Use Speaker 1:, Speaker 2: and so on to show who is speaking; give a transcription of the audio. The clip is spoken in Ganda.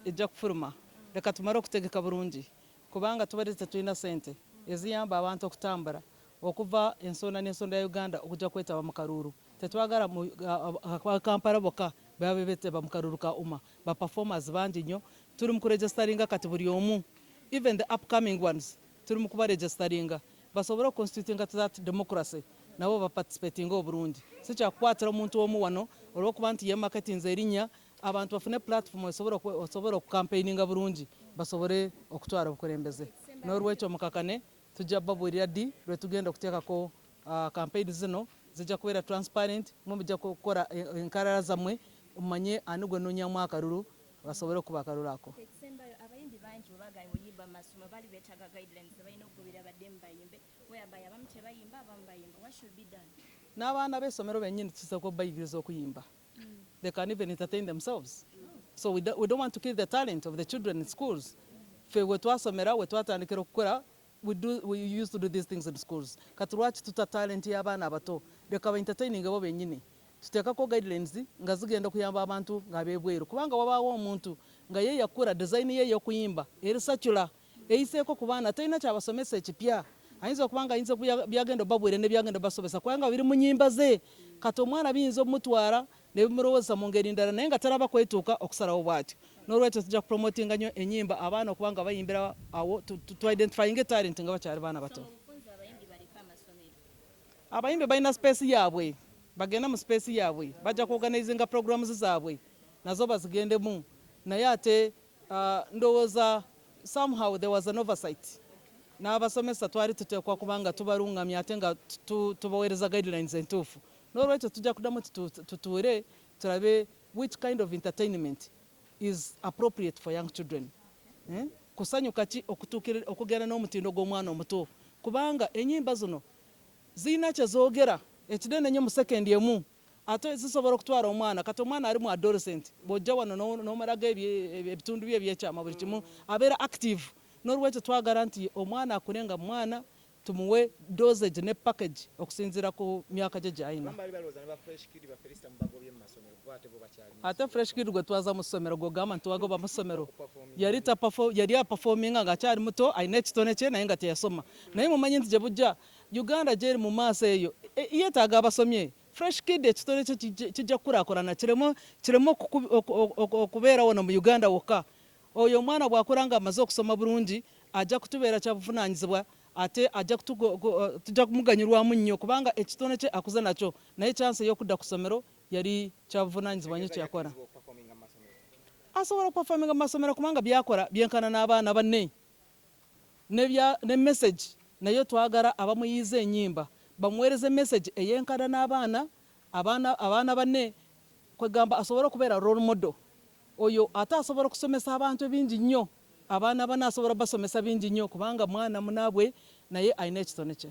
Speaker 1: ejja kufuluma leka tumale okutegeka bulungi kubanga tubadde tetulina ssente eziyamba abantu okutambula okuva ensonda n'ensonda ya Uganda okujja kwetaba mu kalulu tetwagala mu Kampala bokka babe beteba mu kalulu ka umma ba performers bangi nnyo tuli mu kuregisteringa kati buli omu even the upcoming ones tuli mu kubaregisteringa basobole constituting that democracy nabo baparticipating obulungi si kyakukwatira omuntu omu wano olw'okuba nti ye marketing erinnya abantu bafune platform osobole okucampaigninga bulungi basobole okutwala obukulembeze n'olwekyo mukakane tujja babuulira ddi lwe tugenda okuteekako campaign zino zijja kubeera transparent mujja kukola enkalala zammwe omanye ani gwe nnoonyamu akalulu basobole okuba akalulu ako
Speaker 2: abayimbi bangi bwebagaanye oyimba mu masomero bali beetaaga guidelines balina okugobera badde mu bayimbe whereby abamu tebayimba abamu bayimba what should be done
Speaker 1: n'abaana b'essomero bennyini tukisobola okubayigiriza okuyimba they can even entertain themselves so we don't want to kill the talent of the children in schools fe we twasomera we twatandikira okukola we used to do these things in schools kati lwaki tuta talent y'abaana abato leka ba entertaining bo bennyini tuteekako guidelines nga zigenda kuyamba abantu nga beebweru kubanga wabaawo omuntu nga ye yakula design ye y'okuyimba eri secular eyiseeko ku baana talina kyabasomesa ekipya ayinza okubanga ayinza byagenda babwere ne byagenda basomesa kubanga biri mu nnyimba ze kati omwana biyinza omutwala ne bimulowooza mu ngeri ndala naye nga talaba kwetuuka okusalawo bw'atyo n'olwekyo tujja kupromotinga nnyo ennyimba abaana okubanga bayimbira awo tu identifying talent nga bakyali baana bato abayimbi balina space yaabwe bagenda mu space yaabwe bajja kuorganizinga programs zaabwe nazo bazigendemu naye ate ndowooza somehow there was an oversight n'abasomesa twali tuteekwa kubanga tubalungamya ate nga tubaweereza guidelines entuufu n'olwekyo tujja kuddamu tutuure tulabe which kind of entertainment is appropriate for young children kusanyuka ki okugenda n'omutindo gw'omwana omuto kubanga ennyimba zino zirina kye zoogera ekinene nnyo mu sekendi emu ate zisobola okutwala omwana kati omwana ali mu adolescent bw'ojja wano n'omalaga ebitundu bye ebyekyama buli kimu abeera active n'olwekyo twagala nti omwana akule nga mwana tumuwe dosage ne package okusinziira ku myaka gye gy'alina ate fresh kid gwe twaza mu ssomero gw'ogamba nti wagoba mu ssomero yali apafominga ng'akyali muto alina ekitone kye naye nga teyasoma naye mumanyi nti gye bujja Uganda gyeri mu maaso eyo yeetaaga abasomye fresh kid ekitone kye kijja kukulaakulana kiremu okubeera wano mu Uganda wokka oyo omwana bw'akula nga amaze okusoma bulungi ajja kutubeera kya buvunaanyizibwa ate tujja kumuganyirwamu nnyo kubanga ekitone kye akuze nakyo naye chance ey'okudda ku ssomero yali kya buvunaanyizibwa nnyo kyeyakola asobola okupafaminga mu masomero kubanga byakola byenkana n'abaana banne ne message naye twagala abamuyiiza ennyimba bamuweereze message eyenkana n'abaana abaana banne kwegamba asobole okubeera role model oyo ate asobola okusomesa abantu bingi nnyo abaana bana asobola basomesa bingi nnyo kubanga mwana munaabwe naye alina ekitone kye